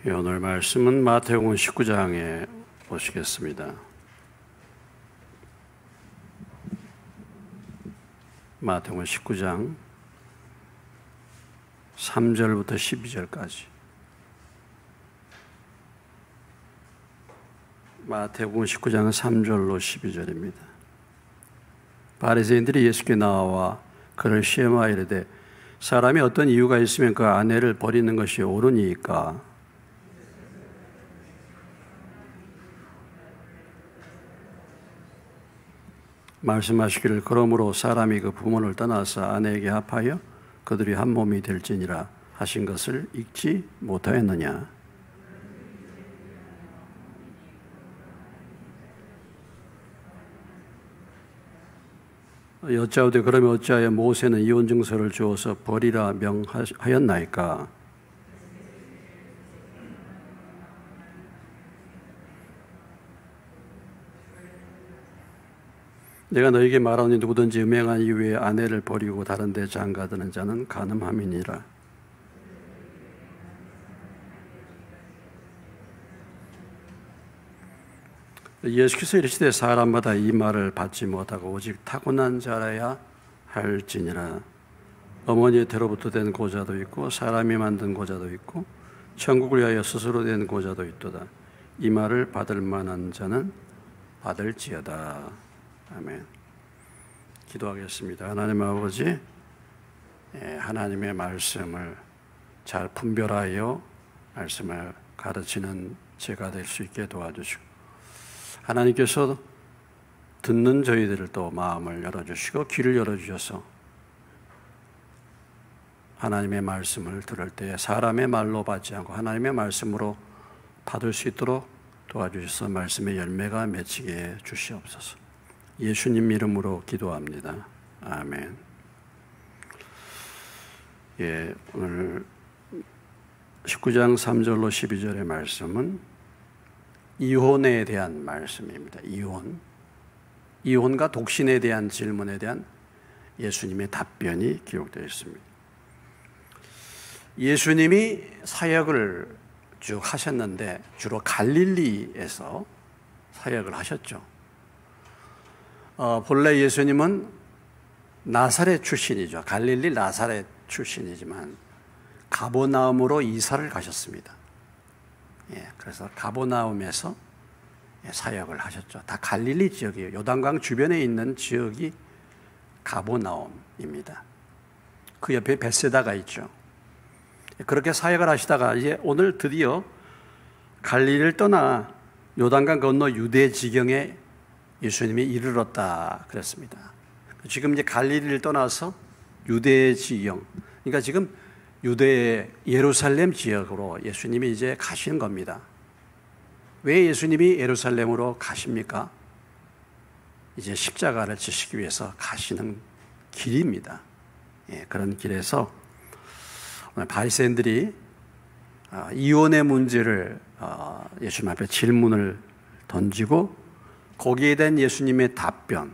오늘 말씀은 마태복음 19장에 보시겠습니다. 마태복음 19장 3절부터 12절까지. 마태복음 19장은 3절로 12절입니다. 바리새인들이 예수께 나와 그를 시험하여 이르되 사람이 어떤 이유가 있으면 그 아내를 버리는 것이 옳으니까? 말씀하시기를 그러므로 사람이 그 부모를 떠나서 아내에게 합하여 그들이 한 몸이 될지니라 하신 것을 읽지 못하였느냐? 여짜오되 그러면 어찌하여 모세는 이혼 증서를 주어서 버리라 명하였나이까? 내가 너에게 말하니 누구든지 음행한 이후에 아내를 버리고 다른 데 장가드는 자는 간음함이니라. 예수께서 이르시되 사람마다 이 말을 받지 못하고 오직 타고난 자라야 할지니라. 어머니의 태로부터 된 고자도 있고 사람이 만든 고자도 있고 천국을 위하여 스스로 된 고자도 있도다. 이 말을 받을 만한 자는 받을지어다. 아멘. 기도하겠습니다. 하나님 아버지, 하나님의 말씀을 잘 분별하여 말씀을 가르치는 제가 될 수 있게 도와주시고, 하나님께서 듣는 저희들을 또 마음을 열어주시고 귀를 열어주셔서 하나님의 말씀을 들을 때 사람의 말로 받지 않고 하나님의 말씀으로 받을 수 있도록 도와주셔서 말씀의 열매가 맺히게 해 주시옵소서. 예수님 이름으로 기도합니다. 아멘. 오늘 19장 3절로 12절의 말씀은 이혼에 대한 말씀입니다. 이혼과 독신에 대한 질문에 대한 예수님의 답변이 기록되어 있습니다. 예수님이 사역을 쭉 하셨는데 주로 갈릴리에서 사역을 하셨죠. 본래 예수님은 나사렛 출신이죠. 갈릴리 나사렛 출신이지만 가버나움으로 이사를 가셨습니다. 그래서 가버나움에서 사역을 하셨죠. 다 갈릴리 지역이에요. 요단강 주변에 있는 지역이 가버나움입니다. 그 옆에 벳세다가 있죠. 그렇게 사역을 하시다가 이제 오늘 드디어 갈릴리를 떠나 요단강 건너 유대 지경에 예수님이 이르렀다 그랬습니다. 지금 이제 갈릴리를 떠나서 유대 지경, 그러니까 지금 유대 예루살렘 지역으로 예수님이 이제 가시는 겁니다. 왜 예수님이 예루살렘으로 가십니까? 이제 십자가를 지시기 위해서 가시는 길입니다. 그런 길에서 오늘 바리새인들이 이혼의 문제를 예수님 앞에 질문을 던지고 거기에 대한 예수님의 답변,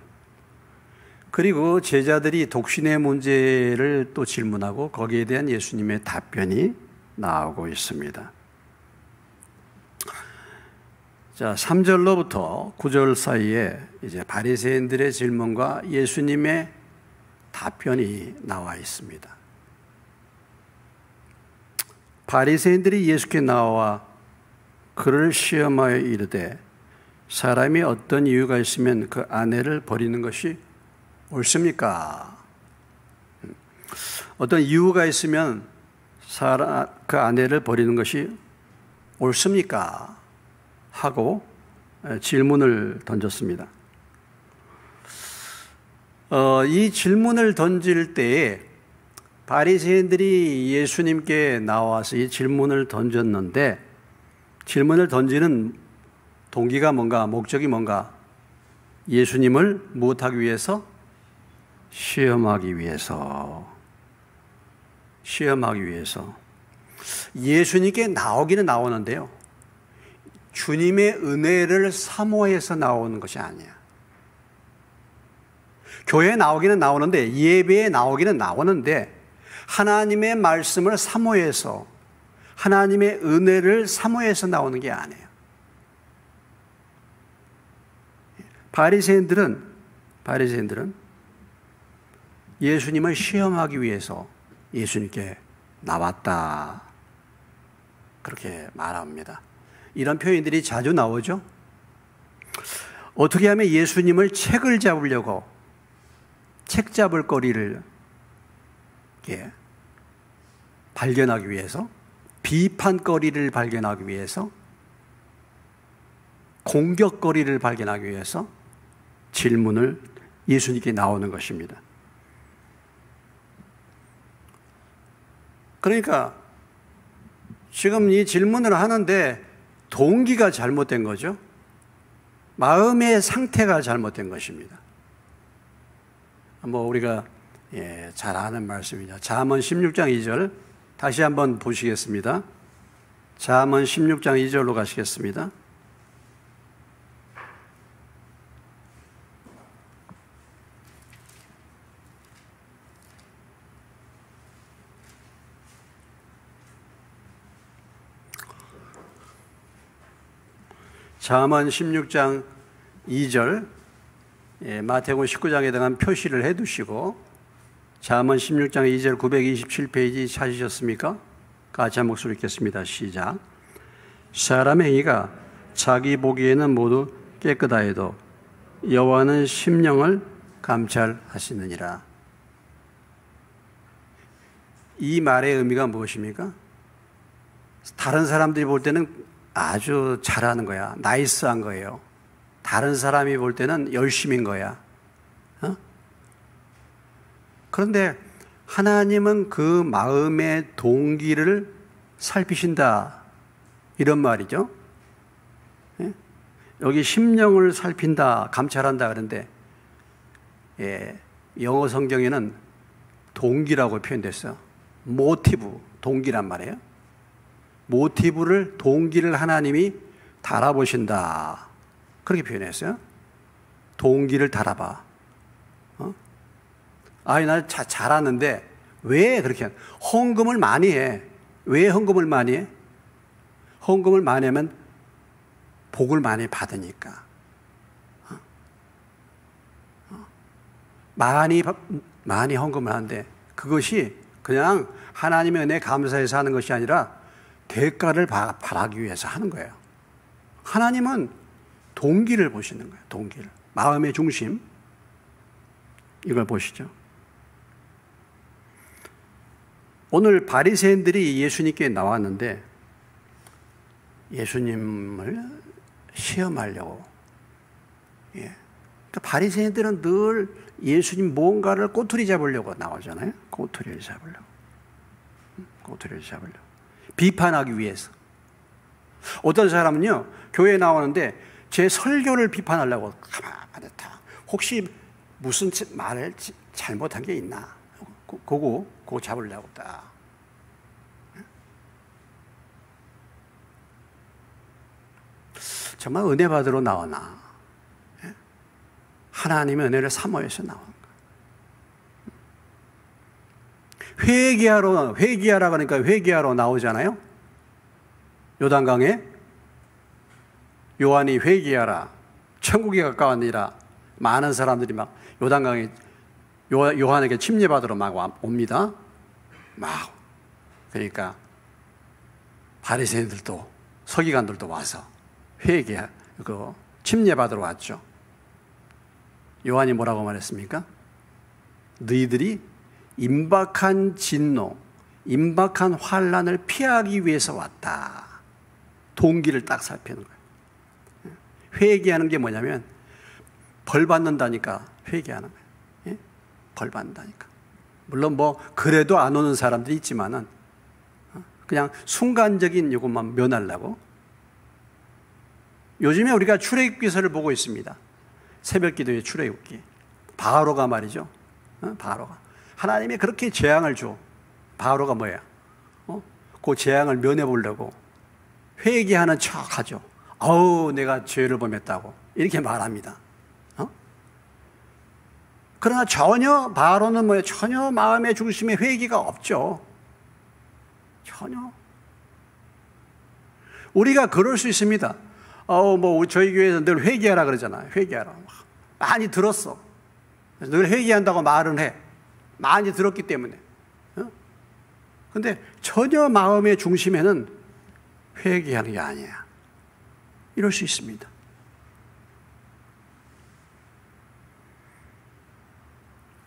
그리고 제자들이 독신의 문제를 또 질문하고 거기에 대한 예수님의 답변이 나오고 있습니다. 자, 3절로부터 9절 사이에 이제 바리새인들의 질문과 예수님의 답변이 나와 있습니다. 바리새인들이 예수께 나와 그를 시험하여 이르되 사람이 어떤 이유가 있으면 그 아내를 버리는 것이 옳습니까? 어떤 이유가 있으면 그 아내를 버리는 것이 옳습니까? 하고 질문을 던졌습니다. 이 질문을 던질 때에 바리새인들이 예수님께 나와서 이 질문을 던졌는데 질문을 던지는 동기가 뭔가, 목적이 뭔가? 예수님을 무엇하기 위해서? 시험하기 위해서. 예수님께 나오기는 나오는데요, 주님의 은혜를 사모해서 나오는 것이 아니야. 교회에 나오기는 나오는데, 예배에 나오기는 나오는데 하나님의 말씀을 사모해서 하나님의 은혜를 사모해서 나오는 게 아니에요. 바리새인들은 예수님을 시험하기 위해서 예수님께 나왔다, 그렇게 말합니다. 이런 표현들이 자주 나오죠. 어떻게 하면 예수님을 책을 잡으려고, 책 잡을 거리를 발견하기 위해서, 비판거리를 발견하기 위해서, 공격거리를 발견하기 위해서 질문을 예수님께 나오는 것입니다. 그러니까 지금 이 질문을 하는데 동기가 잘못된 거죠. 마음의 상태가 잘못된 것입니다. 우리가 잘 아는 말씀이죠. 잠언 16장 2절 다시 한번 보시겠습니다. 잠언 16장 2절로 가시겠습니다. 잠언 16장 2절, 마태복음 19장에 해당한 표시를 해두시고, 잠언 16장 2절 927페이지 찾으셨습니까? 같이 한 목소리 읽겠습니다. 시작. 사람의 행위가 자기 보기에는 모두 깨끗하여도 여호와는 심령을 감찰하시느니라. 이 말의 의미가 무엇입니까? 다른 사람들이 볼 때는 아주 잘하는 거야. 나이스한 거예요. 다른 사람이 볼 때는 열심인 거야. 그런데 하나님은 그 마음의 동기를 살피신다, 이런 말이죠. 여기 심령을 살핀다, 감찰한다 그런데 영어 성경에는 동기라고 표현됐어요. 모티브, 동기란 말이에요. 모티브를, 동기를 하나님이 달아보신다, 그렇게 표현했어요. 동기를 달아봐. 나 잘하는데 왜 그렇게 헌금을 많이 해? 왜 헌금을 많이 해? 헌금을 많이 하면 복을 많이 받으니까. 많이 헌금을 하는데 그것이 그냥 하나님의 은혜에 감사해서 하는 것이 아니라 대가를 바라기 위해서 하는 거예요. 하나님은 동기를 보시는 거예요. 동기를. 마음의 중심. 이걸 보시죠. 오늘 바리새인들이 예수님께 나왔는데 예수님을 시험하려고. 그러니까 바리새인들은 늘 예수님 뭔가를 꼬투리 잡으려고 나오잖아요. 꼬투리를 잡으려고. 비판하기 위해서. 어떤 사람은요, 교회에 나오는데 제 설교를 비판하려고 가만히 있다. 혹시 무슨 말을 잘못한 게 있나? 그거 잡으려고 딱. 정말 은혜 받으러 나오나? 하나님의 은혜를 사모해서 나오는 거예요. 회개하라 그러니까 회개하러 나오잖아요. 요단강에 요한이 회개하라, 천국이 가까웠느니라. 많은 사람들이 막 요단강에 요한에게 침례받으러 막 옵니다. 그러니까 바리새인들도 서기관들도 와서 침례받으러 왔죠. 요한이 뭐라고 말했습니까? 너희들이 임박한 진노, 임박한 환난을 피하기 위해서 왔다. 동기를 딱 살피는 거예요. 회개하는 게 뭐냐면 벌 받는다니까 회개하는 거예요. 벌 받는다니까. 물론 그래도 안 오는 사람들이 있지만은 그냥 순간적인 이것만 면하려고. 요즘에 우리가 출애굽기서를 보고 있습니다. 새벽기도의 출애굽기. 바로가 말이죠. 바로가 하나님이 그렇게 재앙을 줘. 바로가 뭐야? 그 재앙을 면해보려고 회개하는 척하죠. 내가 죄를 범했다고 이렇게 말합니다. 그러나 바로는 전혀 마음의 중심에 회개가 없죠. 전혀. 우리가 그럴 수 있습니다. 저희 교회에서 늘 회개하라 그러잖아요. 회개하라. 많이 들었어. 늘 회개한다고 말은 해. 많이 들었기 때문에. 근데 전혀 마음의 중심에는 회개하는 게 아니야. 이럴 수 있습니다.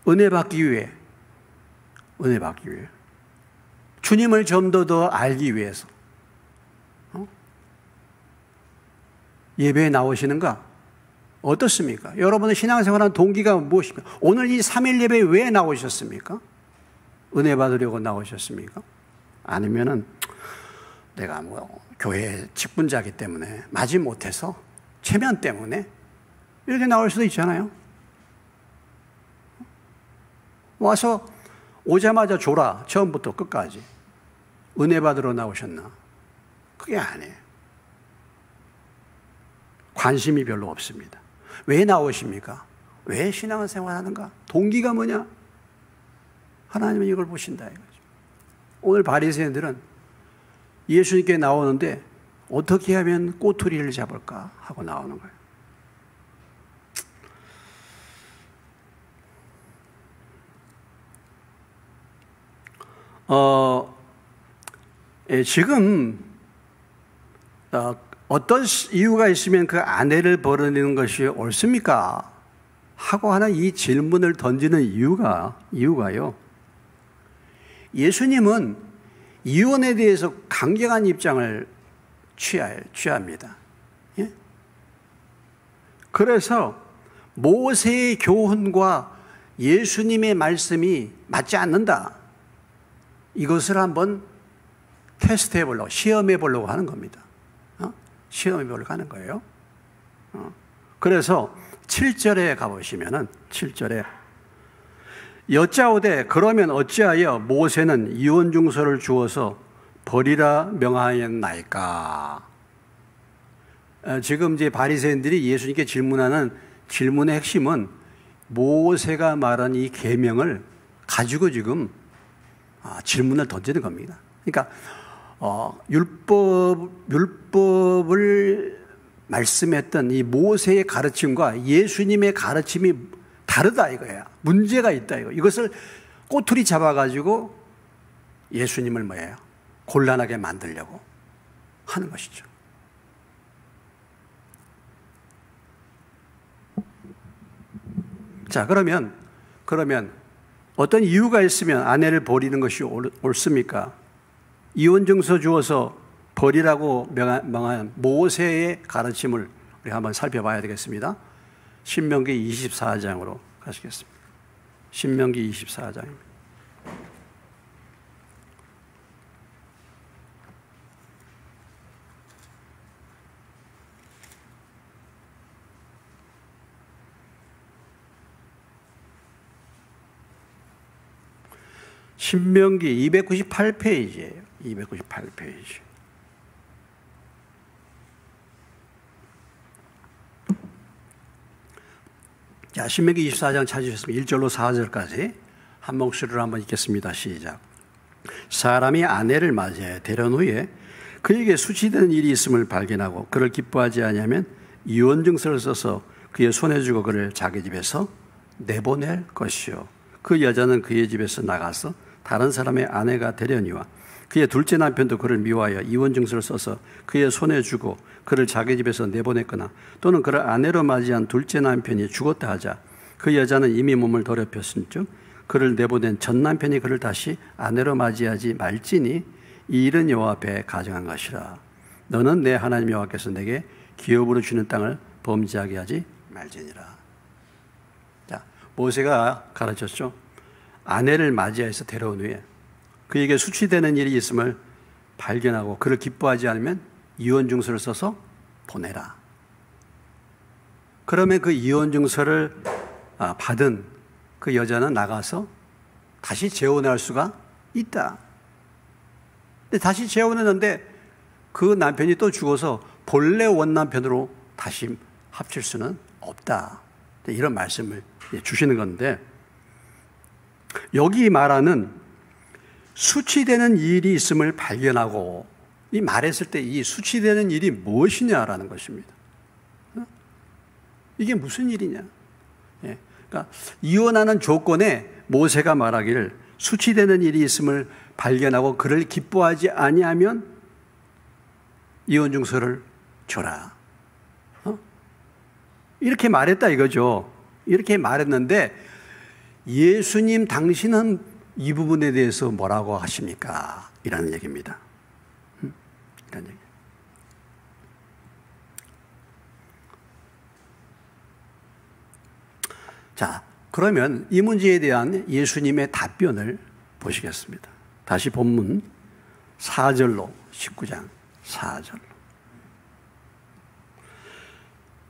은혜 받기 위해, 주님을 좀 더 알기 위해서 예배에 나오시는가? 어떻습니까? 여러분의 신앙생활하는 동기가 무엇입니까? 오늘 이 3일 예배에 왜 나오셨습니까? 은혜 받으려고 나오셨습니까? 아니면은 내가 교회 직분자기 때문에 마지 못해서 체면 때문에 이렇게 나올 수도 있잖아요. 와서 오자마자 줘라. 처음부터 끝까지. 은혜 받으러 나오셨나? 그게 아니에요. 관심이 별로 없습니다. 왜 나오십니까? 왜 신앙생활 하는가? 동기가 뭐냐? 하나님은 이걸 보신다 이거죠. 오늘 바리새인들은 예수님께 나오는데 어떻게 하면 꼬투리를 잡을까 하고 나오는 거예요. 지금 어떤 이유가 있으면 그 아내를 버리는 것이 옳습니까? 하고 하는 이 질문을 던지는 이유가요. 예수님은 이혼에 대해서 강경한 입장을 취합니다. 예? 그래서 모세의 교훈과 예수님의 말씀이 맞지 않는다. 이것을 한번 테스트해 보려고, 시험해 보려고 하는 겁니다. 시험해 보려고 하는 거예요. 그래서 7절에 가보시면은 7절에 여짜오되 그러면 어찌하여 모세는 이혼증서를 주어서 버리라 명하였나이까? 지금 이제 바리새인들이 예수님께 질문하는 질문의 핵심은 모세가 말한 이 계명을 가지고 지금 질문을 던지는 겁니다. 그러니까 율법을 말씀했던 이 모세의 가르침과 예수님의 가르침이 다르다 이거야. 문제가 있다 이거. 이것을 꼬투리 잡아가지고 예수님을 뭐예요? 곤란하게 만들려고 하는 것이죠. 자, 그러면 어떤 이유가 있으면 아내를 버리는 것이 옳습니까? 이혼증서 주어서 버리라고 명한 모세의 가르침을 우리 한번 살펴봐야 되겠습니다. 신명기 24장으로 가시겠습니다. 신명기 24장입니다. 신명기 298페이지예요. 298페이지. 자, 신명기 24장 찾으셨으면 1절로 4절까지 한 목소리로 한번 읽겠습니다. 시작. 사람이 아내를 맞이해 데려온 후에 그에게 수치되는 일이 있음을 발견하고 그를 기뻐하지 아니하면 이혼증서를 써서 그의 손에 주고 그를 자기 집에서 내보낼 것이요. 그 여자는 그의 집에서 나가서 다른 사람의 아내가 되려니와 그의 둘째 남편도 그를 미워하여 이혼증서를 써서 그의 손에 주고 그를 자기 집에서 내보냈거나 또는 그를 아내로 맞이한 둘째 남편이 죽었다 하자 그 여자는 이미 몸을 더럽혔은즉 그를 내보낸 전 남편이 그를 다시 아내로 맞이하지 말지니 이 일은 여호와 앞에 가증한 것이라. 너는 내 하나님 여호와께서 내게 기업으로 주는 땅을 범죄하게 하지 말지니라. 자, 모세가 가르쳤죠. 아내를 맞이해서 데려온 후에 그에게 수치되는 일이 있음을 발견하고 그를 기뻐하지 않으면 이혼증서를 써서 보내라. 그러면 그 이혼증서를 받은 그 여자는 나가서 다시 재혼할 수가 있다. 근데 다시 재혼했는데 그 남편이 또 죽어서 본래 원남편으로 다시 합칠 수는 없다. 이런 말씀을 주시는 건데 여기 말하는 수치되는 일이 있음을 발견하고 이 말했을 때 이 수치되는 일이 무엇이냐라는 것입니다. 이게 무슨 일이냐? 예. 그러니까 이혼하는 조건에 모세가 말하기를 수치되는 일이 있음을 발견하고 그를 기뻐하지 아니하면 이혼 증서를 줘라. 이렇게 말했다 이거죠. 이렇게 말했는데 예수님 당신은 이 부분에 대해서 뭐라고 하십니까? 이라는 얘기입니다. 이런 얘기. 자, 그러면 이 문제에 대한 예수님의 답변을 보시겠습니다. 다시 본문 4절로 19장 4절로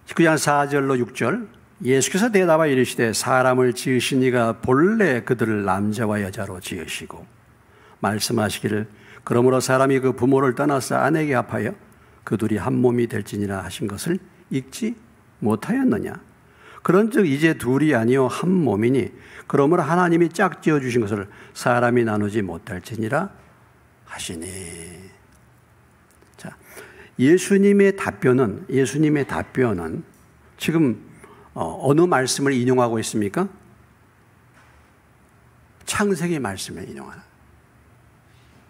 19장 4절로 6절 예수께서 대답하여 이르시되 사람을 지으신 이가 본래 그들을 남자와 여자로 지으시고 말씀하시기를 그러므로 사람이 그 부모를 떠나서 아내에게 합하여 그 둘이 한 몸이 될지니라 하신 것을 읽지 못하였느냐. 그런즉 이제 둘이 아니요 한 몸이니 그러므로 하나님이 짝지어 주신 것을 사람이 나누지 못할지니라 하시니. 자, 예수님의 답변은 지금 어느 말씀을 인용하고 있습니까? 창세기 말씀을 인용하는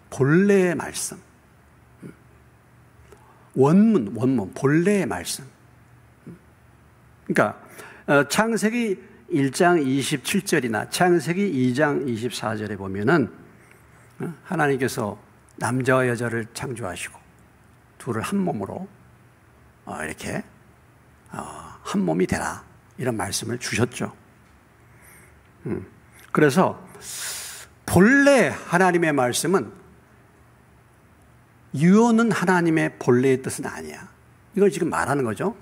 본래의 말씀. 원문, 본래의 말씀. 그러니까 창세기 1장 27절이나 창세기 2장 24절에 보면은 하나님께서 남자와 여자를 창조하시고 둘을 한 몸으로 이렇게 한 몸이 되라 이런 말씀을 주셨죠. 그래서 본래 하나님의 말씀은 이혼은 하나님의 본래의 뜻은 아니야. 이걸 지금 말하는 거죠.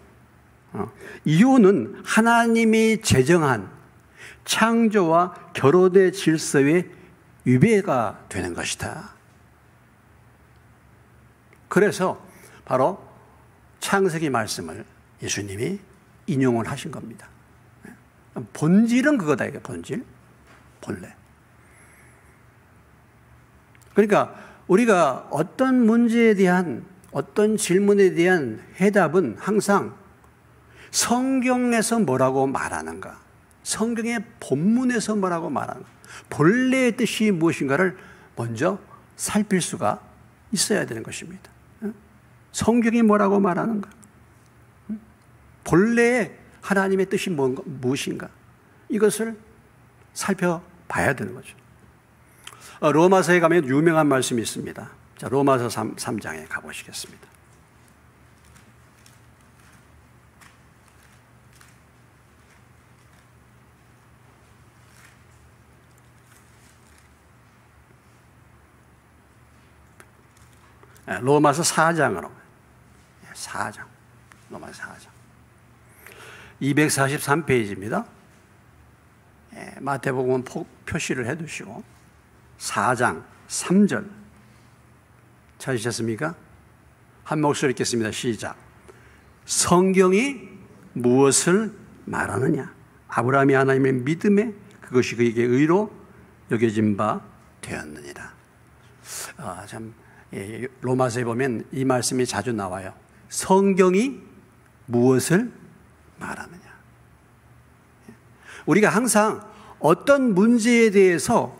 이혼은 하나님이 제정한 창조와 결혼의 질서의 위배가 되는 것이다. 그래서 바로 창세기 말씀을 예수님이 인용을 하신 겁니다. 본질은 그거다, 이게 본질. 본래. 그러니까 우리가 어떤 문제에 대한, 어떤 질문에 대한 해답은 항상 성경에서 뭐라고 말하는가, 성경의 본문에서 뭐라고 말하는가, 본래의 뜻이 무엇인가를 먼저 살필 수가 있어야 되는 것입니다. 성경이 뭐라고 말하는가, 본래의 하나님의 뜻이 무엇인가, 이것을 살펴봐야 되는 거죠. 로마서에 가면 유명한 말씀이 있습니다. 자, 로마서 3장에 가보시겠습니다. 로마서 4장으로. 4장. 로마서 4장. 243페이지입니다. 마태복음 표시를 해 두시고 4장 3절 찾으셨습니까? 한 목소리 읽겠습니다. 시작. 성경이 무엇을 말하느냐? 아브라함이 하나님의 믿음에 그것이 그에게 의로 여겨진 바 되었느니라. 로마서에 보면 이 말씀이 자주 나와요. 성경이 무엇을 말하느냐? 우리가 항상 어떤 문제에 대해서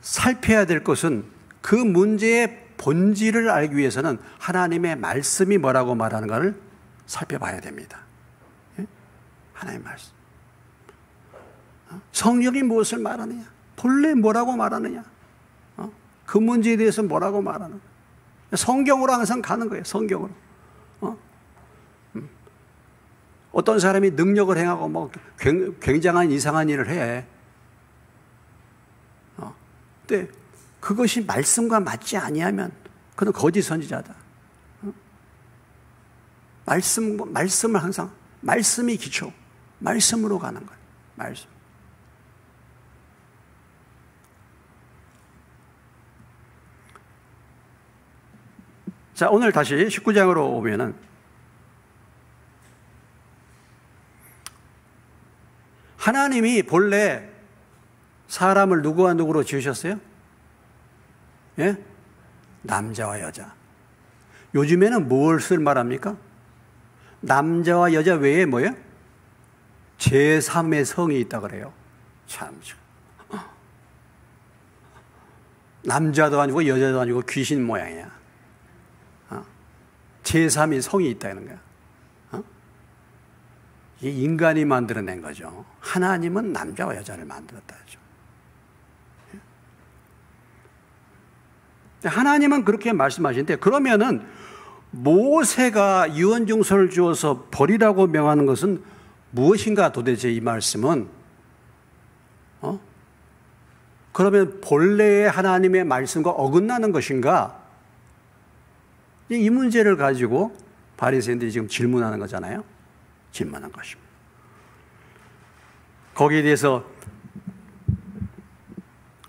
살펴야 될 것은 그 문제의 본질을 알기 위해서는 하나님의 말씀이 뭐라고 말하는가를 살펴봐야 됩니다. 하나님의 말씀. 성경이 무엇을 말하느냐? 본래 뭐라고 말하느냐? 그 문제에 대해서 뭐라고 말하느냐? 성경으로 항상 가는 거예요. 성경으로. 어떤 사람이 능력을 행하고 뭐 굉장한 이상한 일을 해. 근데 그것이 말씀과 맞지 아니하면 그는 거짓 선지자다. 말씀을 항상, 말씀이 기초, 말씀으로 가는 거예요. 말씀. 자, 오늘 다시 19장으로 오면은 하나님이 본래 사람을 누구와 누구로 지으셨어요? 예? 남자와 여자. 요즘에는 뭘 쓸 말합니까? 남자와 여자 외에 뭐예요? 제3의 성이 있다 그래요. 참. 남자도 아니고 여자도 아니고 귀신 모양이야. 제3의 성이 있다는 거야. 이게 인간이 만들어낸 거죠. 하나님은 남자와 여자를 만들었다 하죠. 하나님은 그렇게 말씀하시는데, 그러면은 모세가 유언증서를 주어서 버리라고 명하는 것은 무엇인가 도대체 이 말씀은? 그러면 본래의 하나님의 말씀과 어긋나는 것인가? 이 문제를 가지고 바리새인들이 지금 질문하는 거잖아요. 질문한 것입니다. 거기에 대해서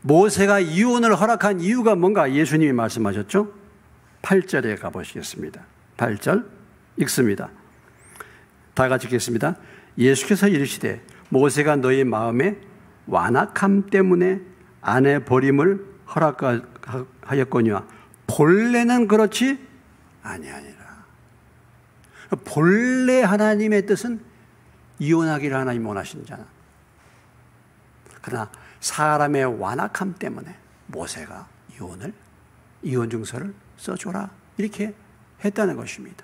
모세가 이혼을 허락한 이유가 뭔가 예수님이 말씀하셨죠? 8절에 가보시겠습니다. 8절 읽습니다. 다 같이 읽겠습니다. 예수께서 이르시되 모세가 너희 마음에 완악함 때문에 아내 버림을 허락하였거니와 본래는 그렇지 아니하니라. 본래 하나님의 뜻은 이혼하기를 하나님 원하신잖아. 그러나 사람의 완악함 때문에 모세가 이혼증서를 써줘라 이렇게 했다는 것입니다.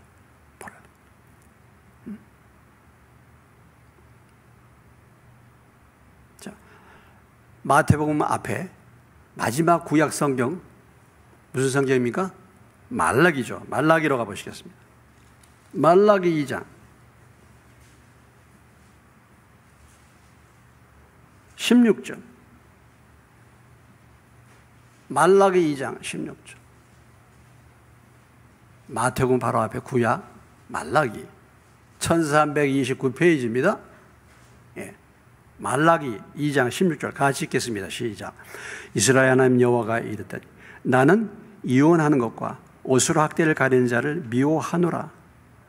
자, 마태복음 앞에 마지막 구약 성경 무슨 성경입니까? 말라기죠. 말라기로 가보시겠습니다. 말라기 2장 16절. 말라기 2장 16절. 마태복음 바로 앞에 구약 말라기 1329페이지입니다. 예. 말라기 2장 16절 같이 읽겠습니다. 시작. 이스라엘 하나님 여호와가 이르되 나는 이혼하는 것과 옷으로 학대를 가리는 자를 미워하노라.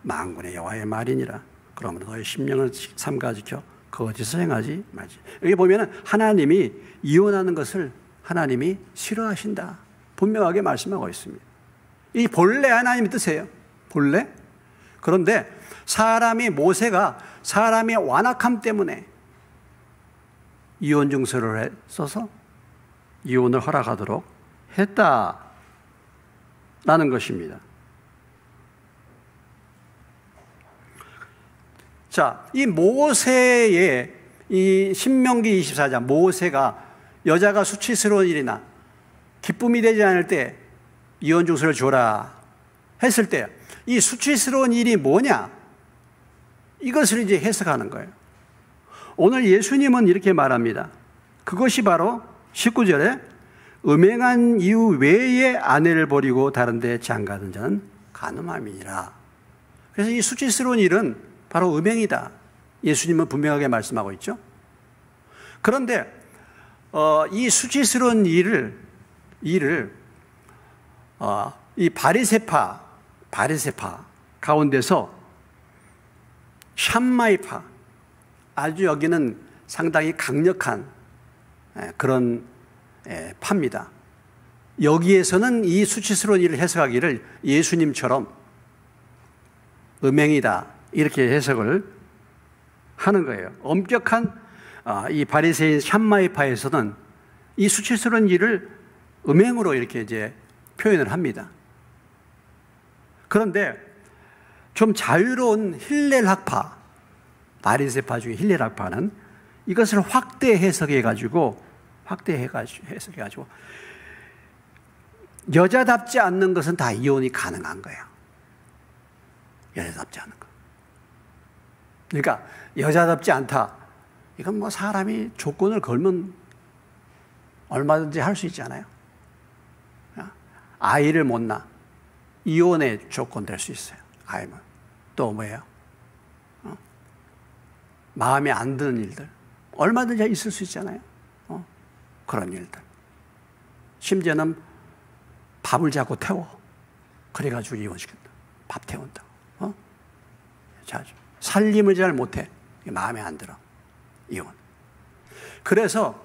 만군의 여호와의 말이니라. 그러므로 너의 심령을 삼가 지켜 거짓을 행하지 말지. 여기 보면은 하나님이 이혼하는 것을 하나님이 싫어하신다. 분명하게 말씀하고 있습니다. 이 본래 하나님의 뜻이에요. 본래. 그런데 모세가 사람의 완악함 때문에 이혼 증서를 써서 이혼을 허락하도록 했다라는 것입니다. 자, 이 모세의 이 신명기 24장 모세가 여자가 수치스러운 일이나 기쁨이 되지 않을 때 이혼 증서를 줘라 했을 때 이 수치스러운 일이 뭐냐? 이것을 이제 해석하는 거예요. 오늘 예수님은 이렇게 말합니다. 그것이 바로 19절에 음행한 이유 외에 아내를 버리고 다른 데 장가든 자는 간음함이니라. 그래서 이 수치스러운 일은 바로 음행이다. 예수님은 분명하게 말씀하고 있죠. 그런데 이 수치스러운 일을 이 바리새파 가운데서 샴마이파, 아주 여기는 상당히 강력한 그런 파입니다. 여기에서는 이 수치스러운 일을 해석하기를 예수님처럼 음행이다 이렇게 해석을 하는 거예요. 엄격한 이 바리새인 샴마이파에서는 이 수치스러운 일을 음행으로 이렇게 이제 표현을 합니다. 그런데 좀 자유로운 힐렐학파, 바리새파 중에 힐렐학파는 이것을 확대 해석해가지고 여자답지 않는 것은 다 이혼이 가능한 거예요. 여자답지 않은 거. 그러니까 여자답지 않다. 이건 뭐 사람이 조건을 걸면 얼마든지 할 수 있잖아요. 아이를 못 낳아. 이혼의 조건 될 수 있어요. 아이면. 또 뭐예요? 마음에 안 드는 일들. 얼마든지 있을 수 있잖아요. 그런 일들. 심지어는 밥을 자꾸 태워. 그래가지고 이혼시킨다. 밥 태운다고. 자주. 살림을 잘 못해. 마음에 안 들어. 이혼. 그래서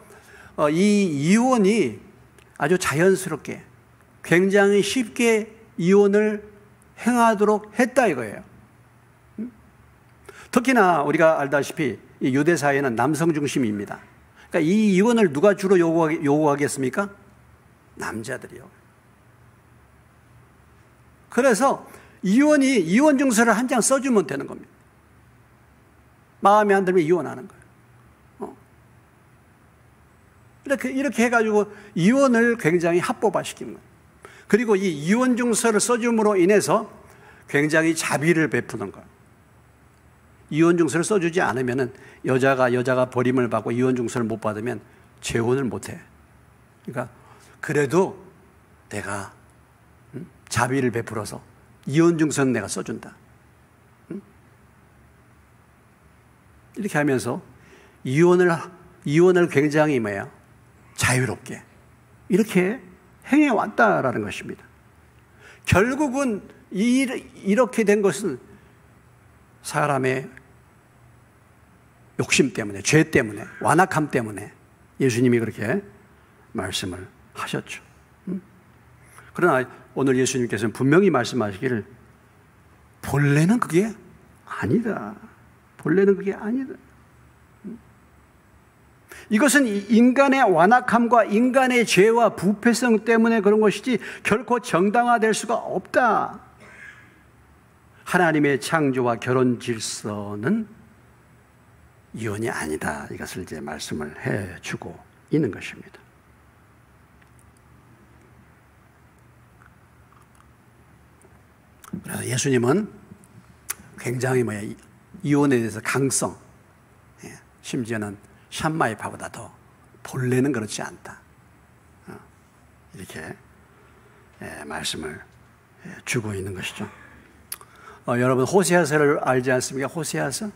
이 이혼이 아주 자연스럽게 굉장히 쉽게 이혼을 행하도록 했다 이거예요. 특히나 우리가 알다시피 이 유대 사회는 남성 중심입니다. 그러니까 이 이혼을 누가 주로 요구하겠습니까? 남자들이요. 그래서 이혼 증서를 한 장 써주면 되는 겁니다. 마음에 안 들면 이혼하는 거예요. 이렇게 해가지고 이혼을 굉장히 합법화시키는 거예요. 그리고 이 이혼 증서를 써줌으로 인해서 굉장히 자비를 베푸는 거예요. 이혼 증서를 써주지 않으면은 여자가 버림을 받고 이혼 증서를 못 받으면 재혼을 못 해. 그러니까 그래도 내가 자비를 베풀어서 이혼 증서는 내가 써준다. 이렇게 하면서 이혼을 굉장히 자유롭게 이렇게 행해왔다라는 것입니다. 결국은 이렇게 된 것은 사람의 욕심 때문에, 죄 때문에, 완악함 때문에 예수님이 그렇게 말씀을 하셨죠. 그러나 오늘 예수님께서는 분명히 말씀하시기를 본래는 그게 아니다. 본래는 그게 아니다. 이것은 인간의 완악함과 인간의 죄와 부패성 때문에 그런 것이지 결코 정당화될 수가 없다. 하나님의 창조와 결혼 질서는 이혼이 아니다. 이것을 이제 말씀을 해주고 있는 것입니다. 그래서 예수님은 굉장히 이혼에 대해서 강성, 심지어는 샴마이파보다 더 본래는 그렇지 않다. 이렇게 말씀을 주고 있는 것이죠. 여러분 호세아서를 알지 않습니까? 호세아서는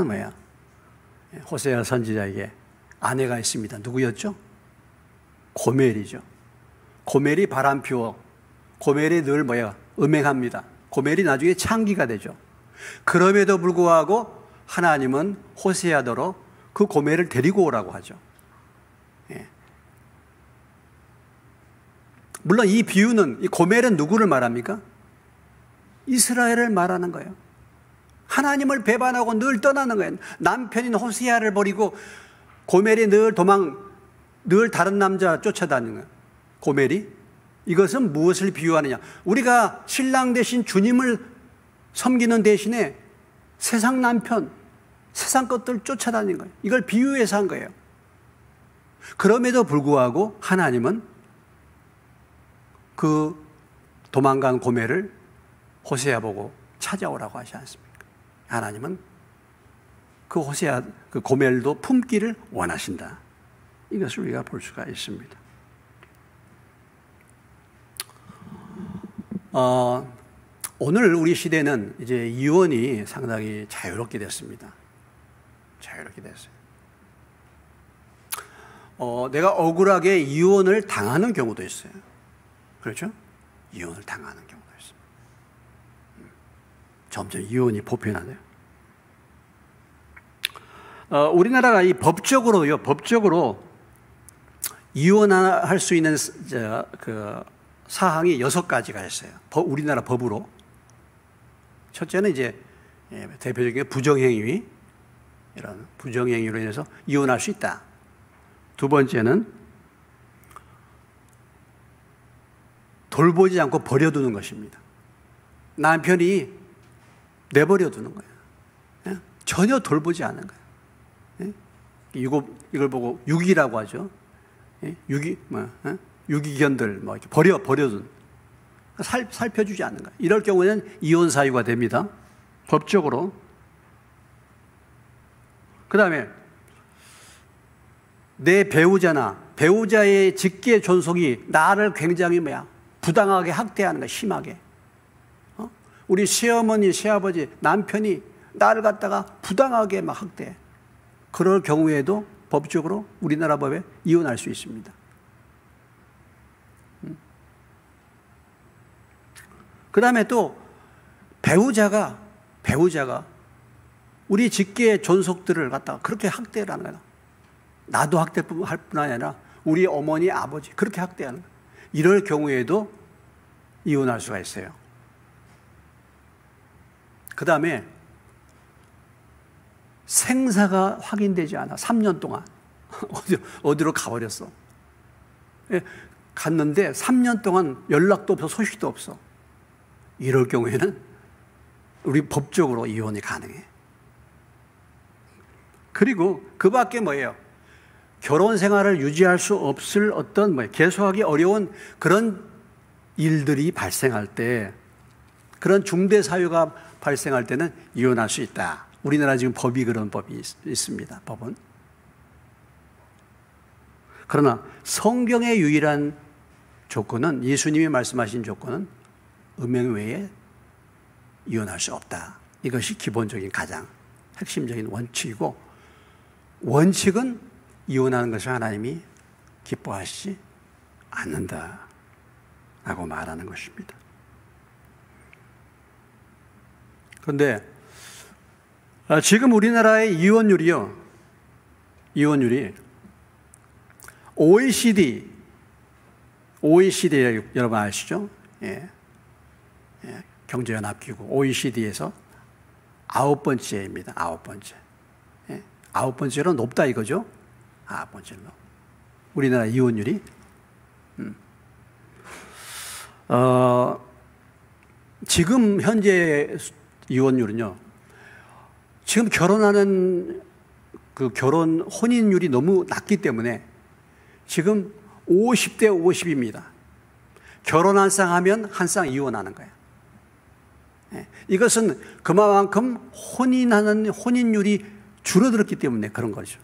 뭐야? 호세아 선지자에게 아내가 있습니다. 누구였죠? 고멜이죠. 고멜이 바람 피워. 고멜이 늘 음행합니다. 고멜이 나중에 창기가 되죠. 그럼에도 불구하고 하나님은 호세아더러 그 고멜을 데리고 오라고 하죠. 물론 이 비유는, 이 고멜은 누구를 말합니까? 이스라엘을 말하는 거예요. 하나님을 배반하고 늘 떠나는 거예요. 남편인 호세아를 버리고 고멜이 늘 다른 남자 쫓아다니는 거예요. 고멜이. 이것은 무엇을 비유하느냐? 우리가 신랑 대신 주님을 섬기는 대신에 세상 남편, 세상 것들 쫓아다니는 거예요. 이걸 비유해서 한 거예요. 그럼에도 불구하고 하나님은 그 도망간 고멜을 호세아 보고 찾아오라고 하지 않습니까? 하나님은 그 고멜도 품기를 원하신다. 이것을 우리가 볼 수가 있습니다. 오늘 우리 시대는 이제 이혼이 상당히 자유롭게 됐습니다. 자유롭게 됐어요. 내가 억울하게 이혼을 당하는 경우도 있어요. 그렇죠? 이혼을 당하는 경우도 있어요. 점점 이혼이 보편화돼요. 우리나라가 이 법적으로 이혼할 수 있는 사항이 6가지가 있어요. 우리나라 법으로. 첫째는 이제 대표적인 부정행위, 이런 부정행위로 인해서 이혼할 수 있다. 두 번째는 돌보지 않고 버려두는 것입니다. 남편이 내버려두는 거예요. 전혀 돌보지 않는 거예요. 이걸 보고 유기라고 하죠. 유기견들 이렇게 버려둔, 살펴주지 않는 거예요. 이럴 경우에는 이혼 사유가 됩니다. 법적으로. 그 다음에 내 배우자의 직계 존속이 나를 굉장히 부당하게 학대하는 거야. 심하게. 우리 시어머니, 시아버지, 남편이 나를 갖다가 부당하게 학대해. 그럴 경우에도 법적으로 우리나라 법에 이혼할 수 있습니다. 그 다음에 또 배우자가 우리 직계 존속들을 갖다가 그렇게 학대를 하는 거야. 나도 학대할 뿐 아니라 우리 어머니, 아버지 그렇게 학대하는 거야. 이럴 경우에도 이혼할 수가 있어요. 그 다음에 생사가 확인되지 않아. 3년 동안 어디로 가버렸어. 갔는데 3년 동안 연락도 없어, 소식도 없어. 이럴 경우에는 우리 법적으로 이혼이 가능해. 그리고 그 밖에 뭐예요? 결혼 생활을 유지할 수 없을 어떤 계속하기 어려운 그런 일들이 발생할 때, 그런 중대 사유가 발생할 때는 이혼할 수 있다. 우리나라 지금 법이 그런 법이 있습니다. 법은. 그러나 성경의 유일한 조건은, 예수님이 말씀하신 조건은 음행 외에 이혼할 수 없다. 이것이 기본적인 가장 핵심적인 원칙이고, 원칙은 이혼하는 것을 하나님이 기뻐하시지 않는다 라고 말하는 것입니다. 그런데 지금 우리나라의 이혼율이 OECD 여러분 아시죠? 경제연합기구 OECD에서 9번째입니다. 9번째. 9번째로 높다 이거죠? 9번째로. 우리나라 이혼율이. 지금 현재 이혼율은요, 지금 결혼하는 그 혼인율이 너무 낮기 때문에 지금 50대 50입니다. 결혼 한 쌍 하면 한 쌍 이혼하는 거예요. 이것은 그만큼 혼인율이 줄어들었기 때문에 그런 거죠.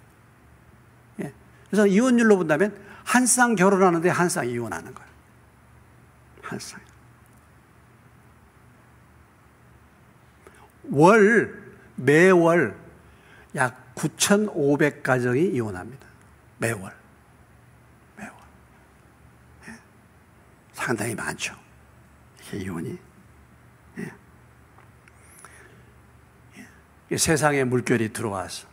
그래서 이혼율로 본다면 한 쌍 결혼하는데 한 쌍 이혼하는 거예요. 한 쌍. 매월 약 9,500가정이 이혼합니다. 매월. 상당히 많죠. 이혼이. 세상에 물결이 들어와서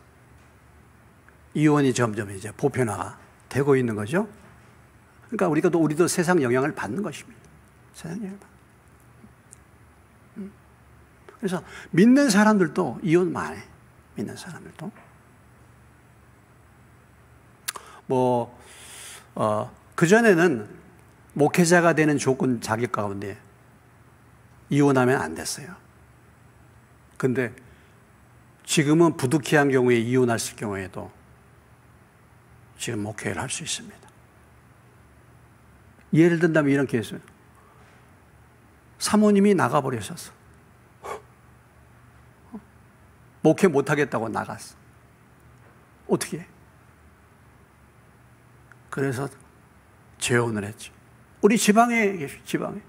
이혼이 점점 이제 보편화가 되고 있는 거죠. 그러니까 우리도 세상 영향을 받는 것입니다. 세상 영향을 받는. 그래서 믿는 사람들도 이혼 많이 해. 믿는 사람들도. 그전에는 목회자가 되는 조건 자격 가운데 이혼하면 안 됐어요. 근데 지금은 부득이한 경우에 이혼했을 경우에도 지금 목회를 할 수 있습니다. 예를 든다면 이런 케이스. 사모님이 나가버리셨어. 목회 못하겠다고 나갔어. 어떻게 해? 그래서 재혼을 했죠. 우리 지방에 계시죠, 지방에.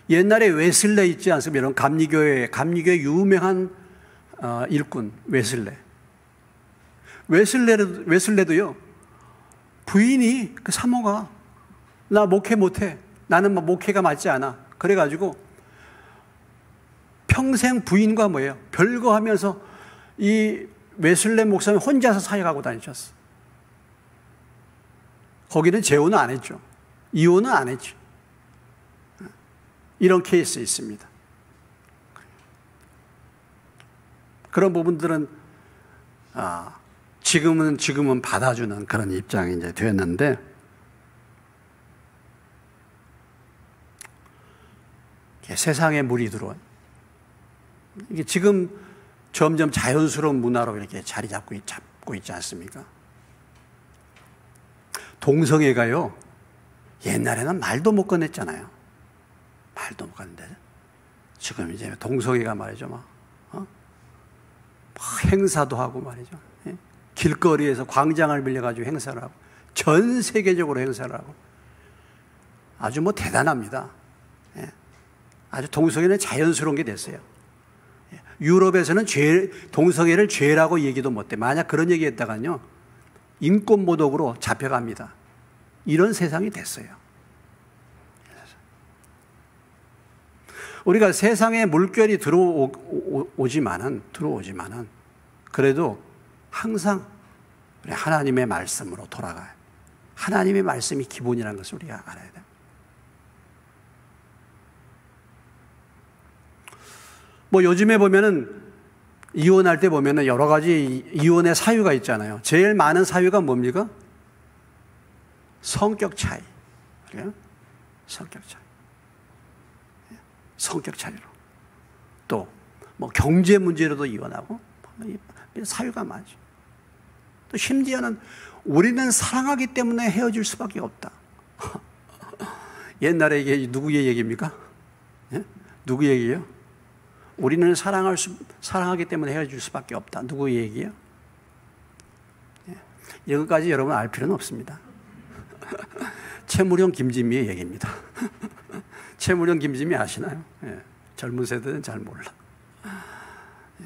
옛날에 웨슬레 있지 않습니까? 이런 감리교회 유명한 일꾼, 웨슬레도요, 부인이, 그 사모가, 나 목회 못해. 나는 목회가 맞지 않아. 그래가지고, 평생 부인과 별거 하면서 이 웨슬레 목사님 혼자서 사역하고 다니셨어. 거기는 재혼은 안 했죠. 이혼은 안 했죠. 이런 케이스 있습니다. 그런 부분들은 지금은 받아주는 그런 입장이 이제 됐는데, 세상에 물이 들어온, 이게 지금 점점 자연스러운 문화로 이렇게 자리 잡고 있지 않습니까? 동성애가요, 옛날에는 말도 못 꺼냈잖아요. 말도 못 꺼냈는데, 지금 이제 동성애가 말이죠, 행사도 하고 말이죠. 길거리에서 광장을 빌려가지고 행사를 하고, 전 세계적으로 행사를 하고, 아주 대단합니다. 아주 동성애는 자연스러운 게 됐어요. 유럽에서는 동성애를 죄라고 얘기도 못해. 만약 그런 얘기 했다가요, 인권모독으로 잡혀갑니다. 이런 세상이 됐어요. 우리가 세상에 물결이 들어오지만은 그래도 항상 우리 하나님의 말씀으로 돌아가요. 하나님의 말씀이 기본이라는 것을 우리가 알아야 됩니다. 뭐 요즘에 보면은 이혼할 때 보면은 여러 가지 이혼의 사유가 있잖아요. 제일 많은 사유가 뭡니까? 성격 차이. 그래요? 성격 차이. 성격 차이로. 또 뭐 경제 문제로도 이혼하고 사유가 많죠. 또 심지어는 우리는 사랑하기 때문에 헤어질 수밖에 없다. 옛날에 이게 누구의 얘기입니까? 예? 누구 얘기예요? 우리는 사랑하기 때문에 헤어질 수밖에 없다. 누구 얘기예요? 예. 이런 것까지 여러분 알 필요는 없습니다. 최무령 김지미의 얘기입니다. 최무령 김지미 아시나요? 예. 젊은 세대는 잘 몰라. 예.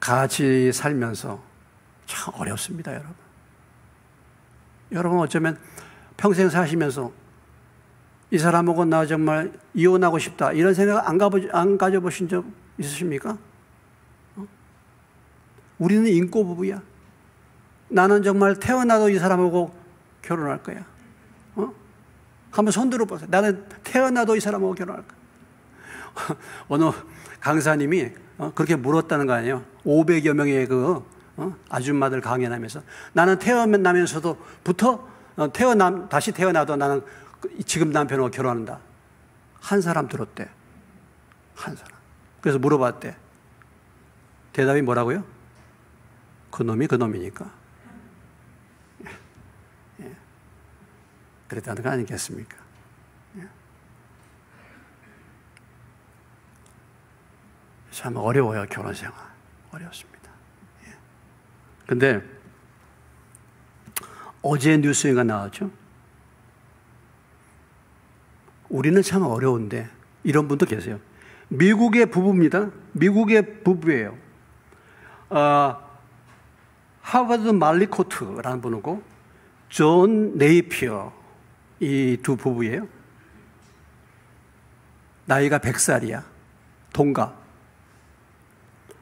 같이 살면서 참 어렵습니다, 여러분. 여러분 어쩌면 평생 사시면서 이 사람하고 나 정말 이혼하고 싶다 이런 생각 안 가져보신 적 있으십니까? 우리는 인고 부부야. 나는 정말 태어나도 이 사람하고 결혼할 거야. 한번 손 들어보세요. 나는 태어나도 이 사람하고 결혼할 거야. 어느 강사님이 그렇게 물었다는 거 아니에요. 500여 명의 아줌마들 강연하면서 나는 다시 태어나도 나는 지금 남편하고 결혼한다. 한 사람 들었대. 한 사람. 그래서 물어봤대. 대답이 뭐라고요? 그놈이 그놈이니까. 예. 그랬다는 거 아니겠습니까? 예. 참 어려워요, 결혼생활. 어렵습니다. 예. 근데 어제 뉴스가 나왔죠? 우리는 참 어려운데 이런 분도 계세요. 미국의 부부입니다. 미국의 부부예요. 하버드 말리코트라는 분이고 존 네이피어 이 두 부부예요. 나이가 100살이야. 동갑.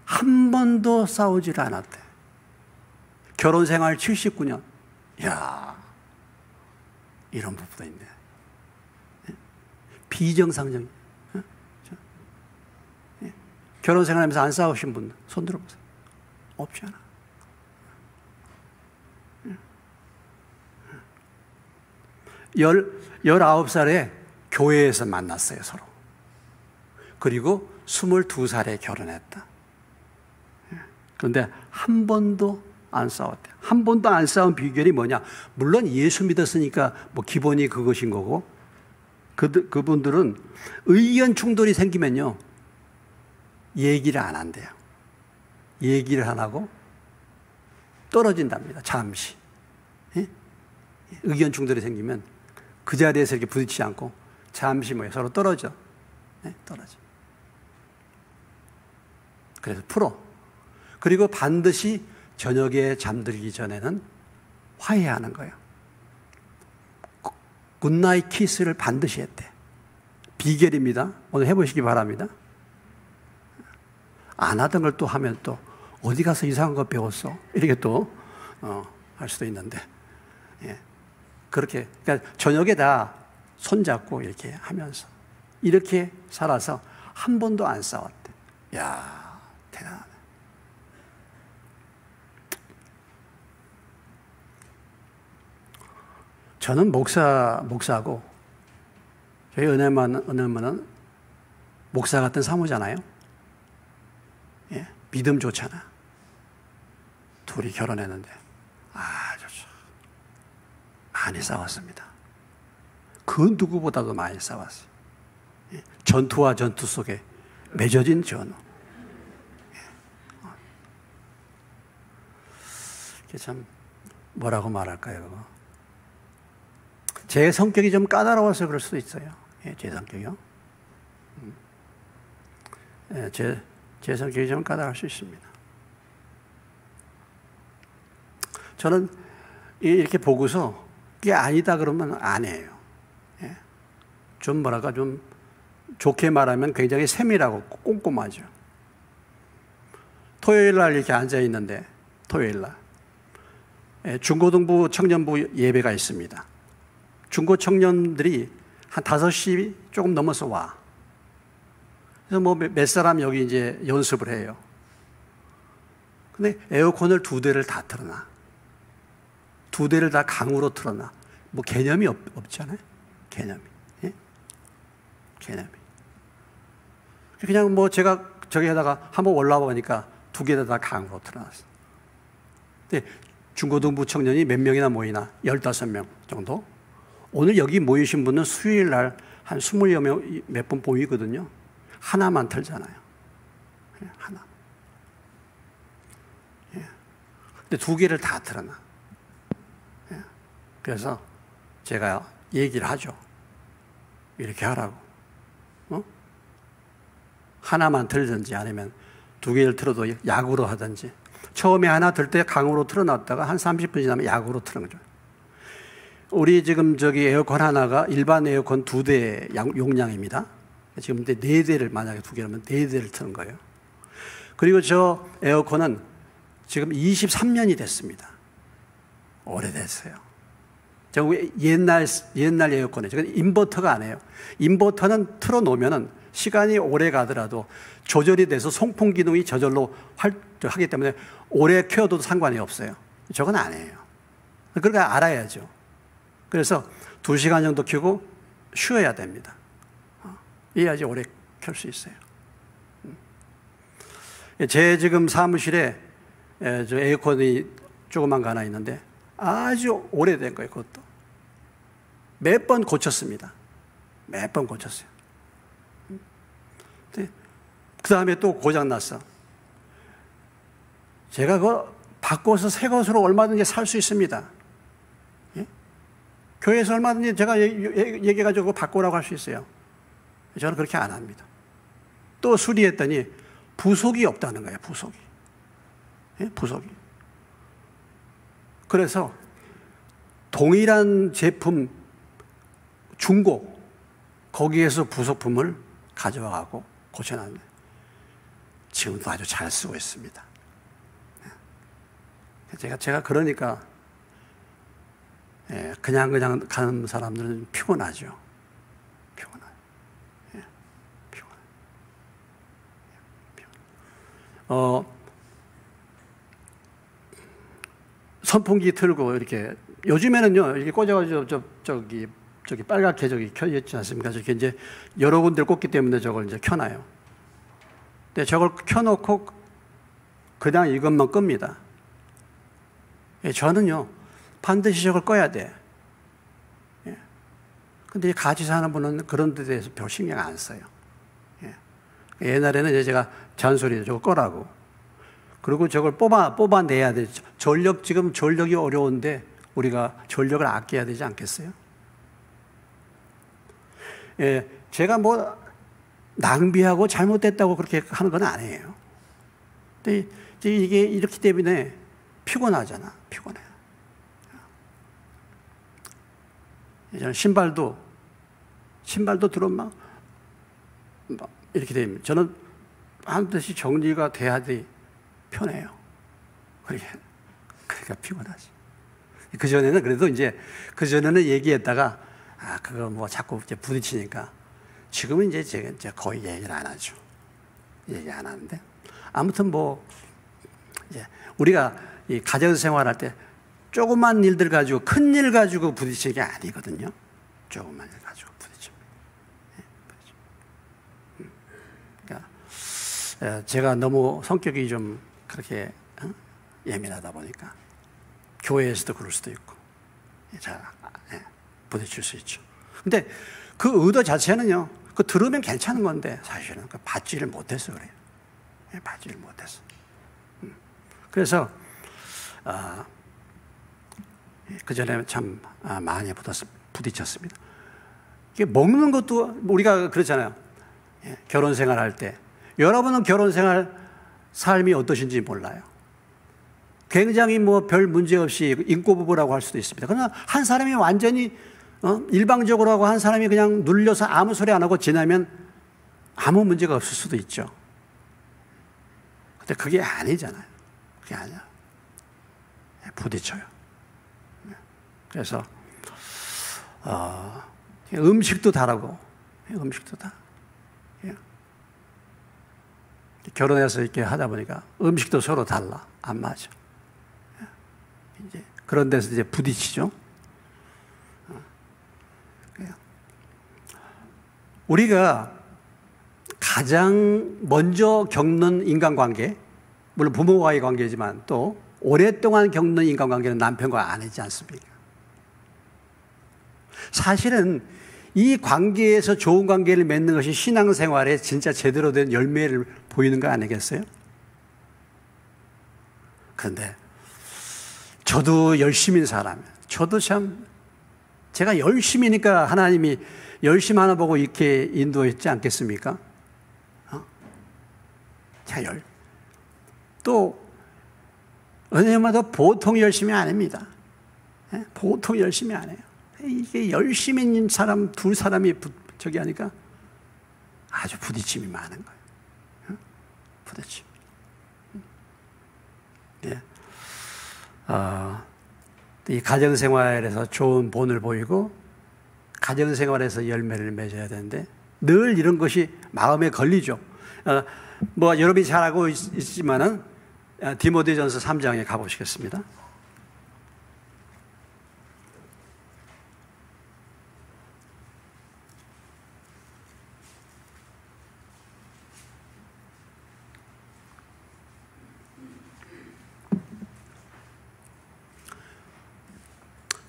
한 번도 싸우질 않았대. 결혼 생활 79년. 이야, 이런 부부도 있네. 비정상적인. 결혼 생활하면서 안 싸우신 분 손 들어보세요. 없지 않아. 19살에 교회에서 만났어요, 서로. 그리고 22살에 결혼했다. 그런데 한 번도 안 싸웠대. 한 번도 안 싸운 비결이 뭐냐? 물론 예수 믿었으니까 뭐 기본이 그것인 거고, 그분들은 의견 충돌이 생기면요, 얘기를 안 한대요. 얘기를 안 하고 떨어진답니다, 잠시. 예? 의견 충돌이 생기면 그 자리에서 이렇게 부딪히지 않고 잠시 서로 떨어져. 예? 떨어져. 그래서 풀어. 그리고 반드시 저녁에 잠들기 전에는 화해하는 거예요. 굿나잇 키스를 반드시 했대. 비결입니다. 오늘 해보시기 바랍니다. 안 하던 걸 또 하면 또 어디 가서 이상한 거 배웠어? 이렇게 또 할 수도 있는데, 예. 그렇게 그러니까 저녁에 다 손잡고 이렇게 하면서 이렇게 살아서 한 번도 안 싸웠대. 야, 대단하네. 저는 목사고 저희 은혜만은 목사 같은 사모잖아요. 예, 믿음 좋잖아. 둘이 결혼했는데 아주 많이 싸웠습니다. 그 누구보다도 많이 싸웠어요. 예, 전투와 전투 속에 맺어진 전우. 이게 참 뭐라고 말할까요? 그거? 제 성격이 좀 까다로워서 그럴 수도 있어요. 예, 제 성격이요. 예, 제 성격이 좀 까다로울 수 있습니다. 저는 이렇게 보고서 이게 아니다 그러면 안 해요. 예. 좀 좋게 말하면 굉장히 세밀하고 꼼꼼하죠. 토요일 날 이렇게 앉아 있는데 토요일 날. 중고등부 청년부 예배가 있습니다. 중고 청년들이 한 5시 조금 넘어서 와. 그래서 뭐 몇 사람 여기 이제 연습을 해요. 근데 에어컨을 2대를 다 틀어놔. 2대를 다 강으로 틀어놔. 뭐 개념이 없잖아요. 개념이. 예? 개념이. 그냥 뭐 제가 저기 하다가 한번 올라와 보니까 2개 다 강으로 틀어놨어. 근데 중고등부 청년이 몇 명이나 모이나? 15명 정도? 오늘 여기 모이신 분은 수요일 날 한 20여 명 몇 분 보이거든요. 하나만 틀잖아요. 하나. 예. 근데 2개를 다 틀어놔. 예. 그래서 제가 얘기를 하죠. 이렇게 하라고. 하나만 틀든지 아니면 2개를 틀어도 약으로 하든지. 처음에 하나 들 때 강으로 틀어놨다가 한 30분 지나면 약으로 틀는 거죠. 우리 지금 저기 에어컨 하나가 일반 에어컨 2대 용량입니다. 지금 4대를 만약에 2개라면 4대를 트는 거예요. 그리고 저 에어컨은 지금 23년이 됐습니다. 오래됐어요. 저 옛날 에어컨이죠. 인버터가 아니에요. 인버터는 틀어놓으면은 시간이 오래 가더라도 조절이 돼서 송풍 기능이 저절로 하기 때문에 오래 켜도 상관이 없어요. 저건 아니에요. 그러니까 알아야죠. 그래서 2시간 정도 켜고 쉬어야 됩니다. 이래야지 오래 켤 수 있어요. 제 지금 사무실에 저 에어컨이 조그만 거 하나 있는데 아주 오래된 거예요. 그것도 몇 번 고쳤습니다. 몇 번 고쳤어요. 그 다음에 또 고장 났어. 제가 그거 바꿔서 새 것으로 얼마든지 살 수 있습니다. 예? 교회에서 얼마든지 제가 얘기해가지고 바꾸라고 할 수 있어요. 저는 그렇게 안 합니다. 또 수리했더니 부속이 없다는 거예요. 부속이. 예? 부속이. 그래서 동일한 제품 중고 거기에서 부속품을 가져와가고 고쳐놨는데 지금도 아주 잘 쓰고 있습니다. 제가 그러니까 그냥 가는 사람들은 피곤하죠. 선풍기 틀고 이렇게 요즘에는요 이렇게 꽂아가지고 저기 빨갛게 저기 켜져 있지 않습니까? 저기 이제 여러 군데를 꽂기 때문에 저걸 이제 켜놔요. 근데 저걸 켜놓고 그냥 이것만 끕니다. 저는요 반드시 저걸 꺼야 돼. 근데 같이 사는 분은 그런 데 대해서 별 신경 안 써요. 옛날에는 이제 제가 잔소리 저거 꺼라고. 그리고 저걸 뽑아내야 돼. 지금 전력이 어려운데 우리가 전력을 아껴야 되지 않겠어요? 제가 뭐 낭비하고 잘못됐다고 그렇게 하는 건 아니에요. 근데 이게 이렇기 때문에 피곤하잖아. 피곤해. 저는 신발도 들어오면 막 이렇게 됩니다. 저는 반드시 정리가 돼야 돼. 편해요. 그러니까 피곤하지. 그전에는 그래도 그전에는 얘기했다가, 그거 뭐 자꾸 이제 부딪히니까, 지금은 이제 거의 얘기를 안 하죠. 얘기 안 하는데. 아무튼 이제 우리가 이 가정 생활할 때 조그만 일들 가지고, 큰 일 가지고 부딪히는 게 아니거든요. 조그만 일 가지고 부딪힙니다. 그러니까, 제가 너무 성격이 좀 그렇게 예민하다 보니까 교회에서도 그럴 수도 있고 부딪힐 수 있죠. 근데 그 의도 자체는요, 그 들으면 괜찮은 건데 사실은 받지를 못해서 그래요. 받지를 못해서. 그래서 그 전에 참 많이 부딪혔습니다. 이게 먹는 것도 우리가 그렇잖아요. 결혼 생활할 때 여러분은 결혼 생활 삶이 어떠신지 몰라요. 굉장히 별 문제 없이 인고 부부라고 할 수도 있습니다. 그러나 한 사람이 완전히 일방적으로 하고 한 사람이 그냥 눌려서 아무 소리 안 하고 지나면 아무 문제가 없을 수도 있죠. 근데 그게 아니잖아요. 그게 아니야. 부딪혀요. 그래서 음식도 다르고, 음식도 다. 결혼해서 이렇게 하다 보니까 음식도 서로 달라. 안 맞아. 이제 그런 데서 이제 부딪히죠. 우리가 가장 먼저 겪는 인간관계, 물론 부모와의 관계지만 또 오랫동안 겪는 인간관계는 남편과 아내지 않습니까? 사실은 이 관계에서 좋은 관계를 맺는 것이 신앙생활에 진짜 제대로 된 열매를 보이는 거 아니겠어요? 그런데 저도 열심인 사람이에요. 저도 참 제가 열심이니까 하나님이 열심 하나 보고 이렇게 인도했지 않겠습니까? 또 은혜마다 보통 열심이 아닙니다. 보통 열심이 아니에요. 이게 열심인 사람 두 사람이 저기 하니까 아주 부딪힘이 많은 거예요. 부딪힘. 네. 이 가정생활에서 좋은 본을 보이고 가정생활에서 열매를 맺어야 되는데 늘 이런 것이 마음에 걸리죠. 뭐 여러분이 잘 알고 있지만은 디모데전서 3장에 가보시겠습니다.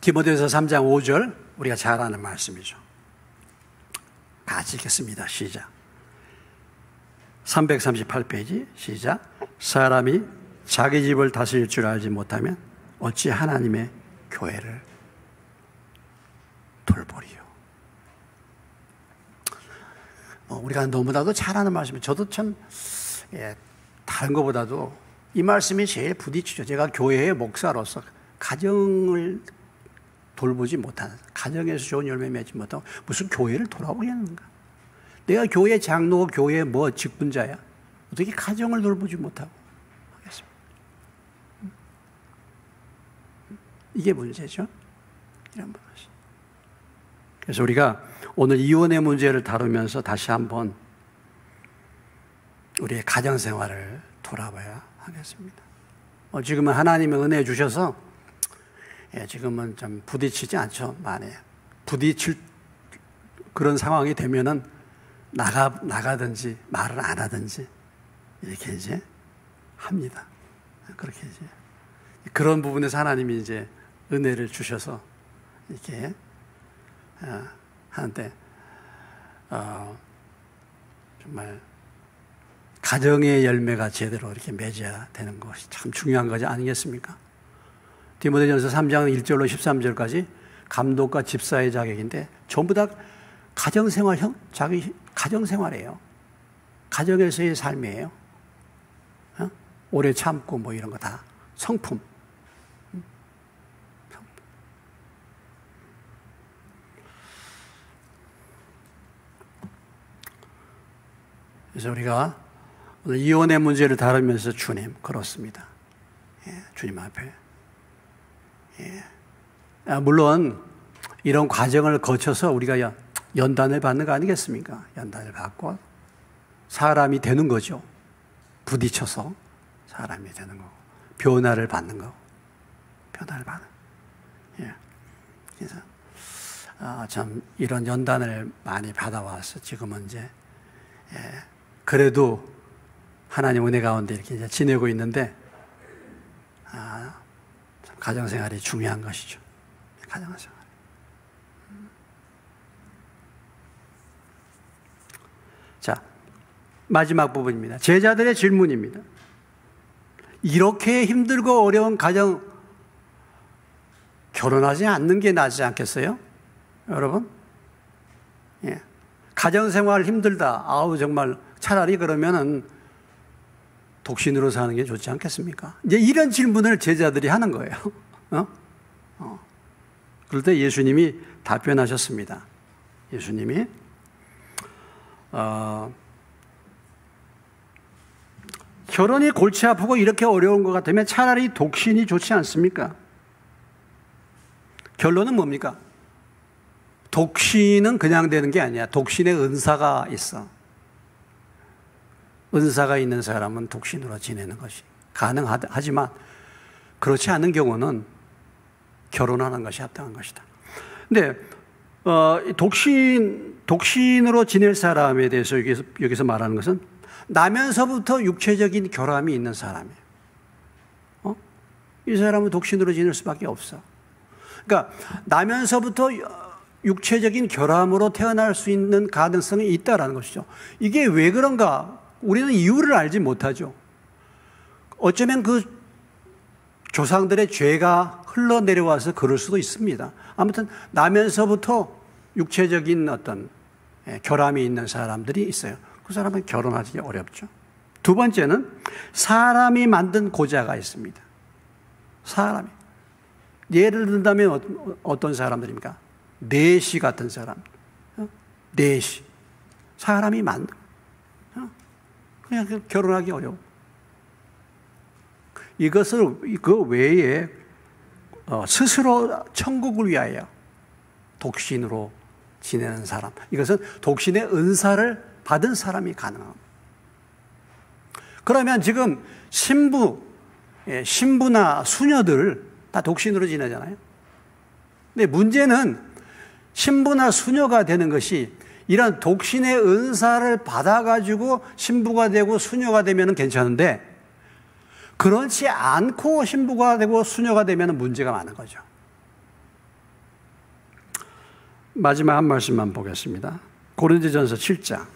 디모데전서 3장 5절 우리가 잘 아는 말씀이죠. 같이 읽겠습니다. 시작. 338페이지 시작. 사람이 자기 집을 다스릴 줄 알지 못하면 어찌 하나님의 교회를 돌보리요. 우리가 너무나도 잘 아는 말씀이에요. 저도 참 다른 것보다도 이 말씀이 제일 부딪히죠. 제가 교회의 목사로서 가정을 돌보지 못하는, 가정에서 좋은 열매 맺지 못하고 무슨 교회를 돌아보겠는가? 내가 교회 장로고 교회 뭐 직분자야? 어떻게 가정을 돌보지 못하고 하겠습니까? 이게 문제죠. 이런 문제. 그래서 우리가 오늘 이혼의 문제를 다루면서 다시 한번 우리의 가정생활을 돌아봐야 하겠습니다. 지금은 하나님의 은혜 주셔서 지금은 좀 부딪히지 않죠. 만에 부딪힐 그런 상황이 되면은 나가든지 말을 안 하든지 이렇게 이제 합니다. 그렇게 이제 그런 부분에서 하나님이 이제 은혜를 주셔서 이렇게 하는데 정말 가정의 열매가 제대로 이렇게 맺어야 되는 것이 참 중요한 것이 아니겠습니까? 디모데전서 3장 1절로 13절까지 감독과 집사의 자격인데 전부 다 가정생활 자기 가정생활이에요. 가정에서의 삶이에요. 오래 참고 뭐 이런 거 다 성품. 그래서 우리가 오늘 이혼의 문제를 다루면서 주님 그렇습니다. 주님 앞에 물론 이런 과정을 거쳐서 우리가 연단을 받는 거 아니겠습니까? 연단을 받고 사람이 되는 거죠. 부딪혀서 사람이 되는 거고 변화를 받는 거고 변화를 받는. 그래서 참 이런 연단을 많이 받아와서 지금은 이제 그래도 하나님 은혜 가운데 이렇게 이제 지내고 있는데 참 가정생활이 중요한 것이죠. 가정생활. 자, 마지막 부분입니다. 제자들의 질문입니다. 이렇게 힘들고 어려운 가정 결혼하지 않는 게 낫지 않겠어요? 여러분? 가정생활 힘들다. 아우 정말 차라리 그러면은 독신으로 사는 게 좋지 않겠습니까? 이제 이런 질문을 제자들이 하는 거예요. 그럴 때 예수님이 답변하셨습니다. 예수님이 결혼이 골치 아프고 이렇게 어려운 것 같으면 차라리 독신이 좋지 않습니까? 결론은 뭡니까? 독신은 그냥 되는 게 아니야. 독신의 은사가 있어. 은사가 있는 사람은 독신으로 지내는 것이 가능하지만 그렇지 않은 경우는 결혼하는 것이 합당한 것이다. 근데 독신으로 지낼 사람에 대해서 여기서 말하는 것은 나면서부터 육체적인 결함이 있는 사람이에요. 이 사람은 독신으로 지낼 수밖에 없어. 그러니까 나면서부터 육체적인 결함으로 태어날 수 있는 가능성이 있다라는 것이죠. 이게 왜 그런가? 우리는 이유를 알지 못하죠. 어쩌면 그 조상들의 죄가 흘러내려와서 그럴 수도 있습니다. 아무튼 나면서부터 육체적인 어떤 결함이 있는 사람들이 있어요. 그 사람은 결혼하기 어렵죠. 두 번째는 사람이 만든 고자가 있습니다. 사람이. 예를 든다면 어떤 사람들입니까? 내시 같은 사람. 내시. 사람이 만든. 그냥 결혼하기 어려워. 이것을 그 외에 스스로 천국을 위하여 독신으로 지내는 사람. 이것은 독신의 은사를 받은 사람이 가능합니다. 그러면 지금 신부나 수녀들 다 독신으로 지내잖아요. 근데 문제는 신부나 수녀가 되는 것이 이런 독신의 은사를 받아가지고 신부가 되고 수녀가 되면 괜찮은데 그렇지 않고 신부가 되고 수녀가 되면 문제가 많은 거죠. 마지막 한 말씀만 보겠습니다. 고린도전서 7장.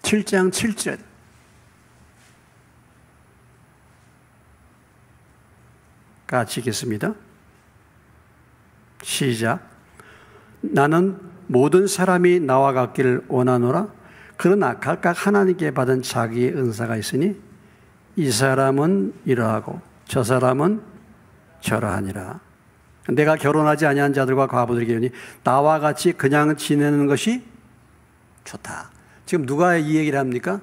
(7장 7절) 같이 읽겠습니다. 시작. 나는 모든 사람이 나와 같기를 원하노라. 그러나 각각 하나님께 받은 자기의 은사가 있으니 이 사람은 이러하고 저 사람은 저러하니라. 내가 결혼하지 아니한 자들과 과부들에게 이르니 나와 같이 그냥 지내는 것이 좋다. 지금 누가 이 얘기를 합니까?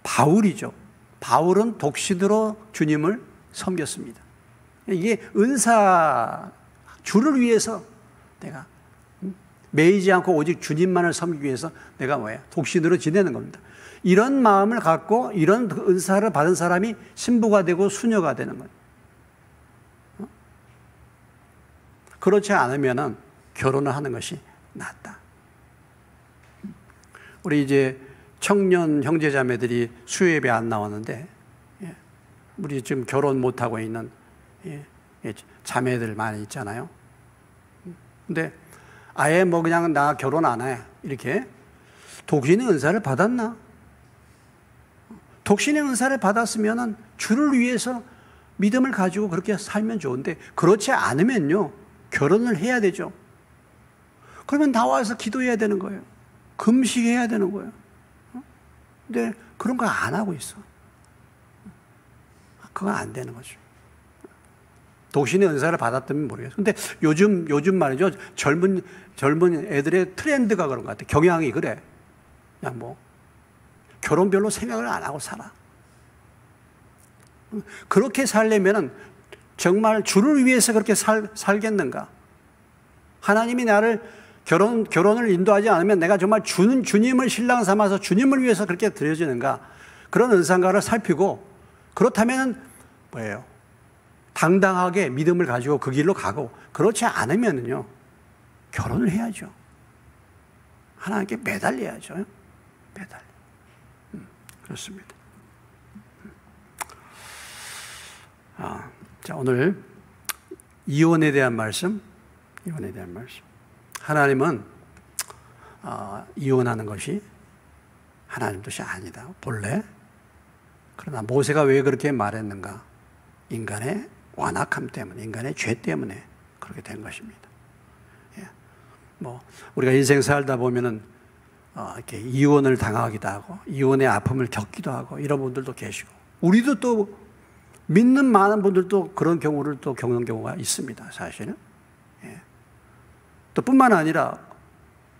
바울이죠. 바울은 독신으로 주님을 섬겼습니다. 이게 은사 주를 위해서 내가 매이지 않고 오직 주님만을 섬기기 위해서 내가 독신으로 지내는 겁니다. 이런 마음을 갖고 이런 은사를 받은 사람이 신부가 되고 수녀가 되는 거예요. 그렇지 않으면 결혼을 하는 것이 낫다. 우리 이제 청년 형제자매들이 수요예배 안 나왔는데 우리 지금 결혼 못하고 있는 자매들 많이 있잖아요. 근데 아예 그냥 나 결혼 안 해. 이렇게. 독신의 은사를 받았나? 독신의 은사를 받았으면 주를 위해서 믿음을 가지고 그렇게 살면 좋은데 그렇지 않으면요. 결혼을 해야 되죠. 그러면 나와서 기도해야 되는 거예요. 금식해야 되는 거예요. 근데 그런 거 안 하고 있어. 그건 안 되는 거죠. 독신의 은사를 받았다면 모르겠어요. 근데 요즘 말이죠. 젊은 애들의 트렌드가 그런 것 같아요. 경향이 그래. 그냥 결혼 별로 생각을 안 하고 살아. 그렇게 살려면은 정말 주를 위해서 그렇게 살겠는가? 하나님이 나를 결혼을 인도하지 않으면 내가 정말 주님을 신랑 삼아서 주님을 위해서 그렇게 드려지는가? 그런 은사인가를 살피고 그렇다면 뭐예요? 당당하게 믿음을 가지고 그 길로 가고 그렇지 않으면요 결혼을 해야죠. 하나님께 매달려야죠. 매달려. 그렇습니다. 자, 오늘 이혼에 대한 말씀. 하나님은 이혼하는 것이 하나님 뜻이 아니다. 본래. 그러나 모세가 왜 그렇게 말했는가? 인간의 완악함 때문에, 인간의 죄 때문에 그렇게 된 것입니다. 우리가 인생 살다 보면은 이렇게 이혼을 당하기도 하고, 이혼의 아픔을 겪기도 하고, 이런 분들도 계시고, 우리도 또 믿는 많은 분들도 그런 경우를 또 겪는 경우가 있습니다, 사실은. 예. 또 뿐만 아니라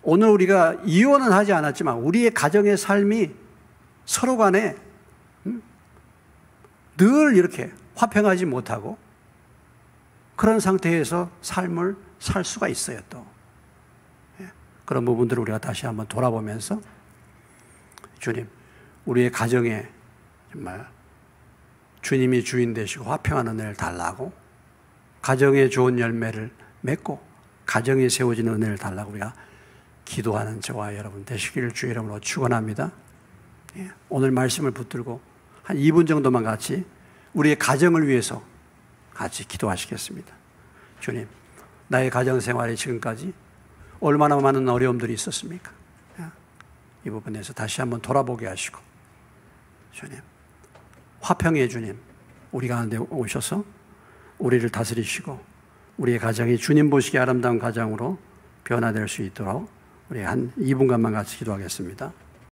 오늘 우리가 이혼은 하지 않았지만 우리의 가정의 삶이 서로 간에 늘 이렇게 화평하지 못하고 그런 상태에서 삶을 살 수가 있어요, 또. 예. 그런 부분들을 우리가 다시 한번 돌아보면서 주님, 우리의 가정에 정말 주님이 주인 되시고 화평한 은혜를 달라고, 가정에 좋은 열매를 맺고 가정에 세워지는 은혜를 달라고 우리가 기도하는 저와 여러분 되시기를 주의 이름으로 축원합니다. 예. 오늘 말씀을 붙들고 한 2분 정도만 같이 우리의 가정을 위해서 같이 기도하시겠습니다. 주님, 나의 가정 생활이 지금까지 얼마나 많은 어려움들이 있었습니까? 예. 이 부분에서 다시 한번 돌아보게 하시고, 주님, 화평의 주님, 우리 가운데 오셔서 우리를 다스리시고 우리의 가정이 주님 보시기에 아름다운 가정으로 변화될 수 있도록 우리 한 2분간만 같이 기도하겠습니다.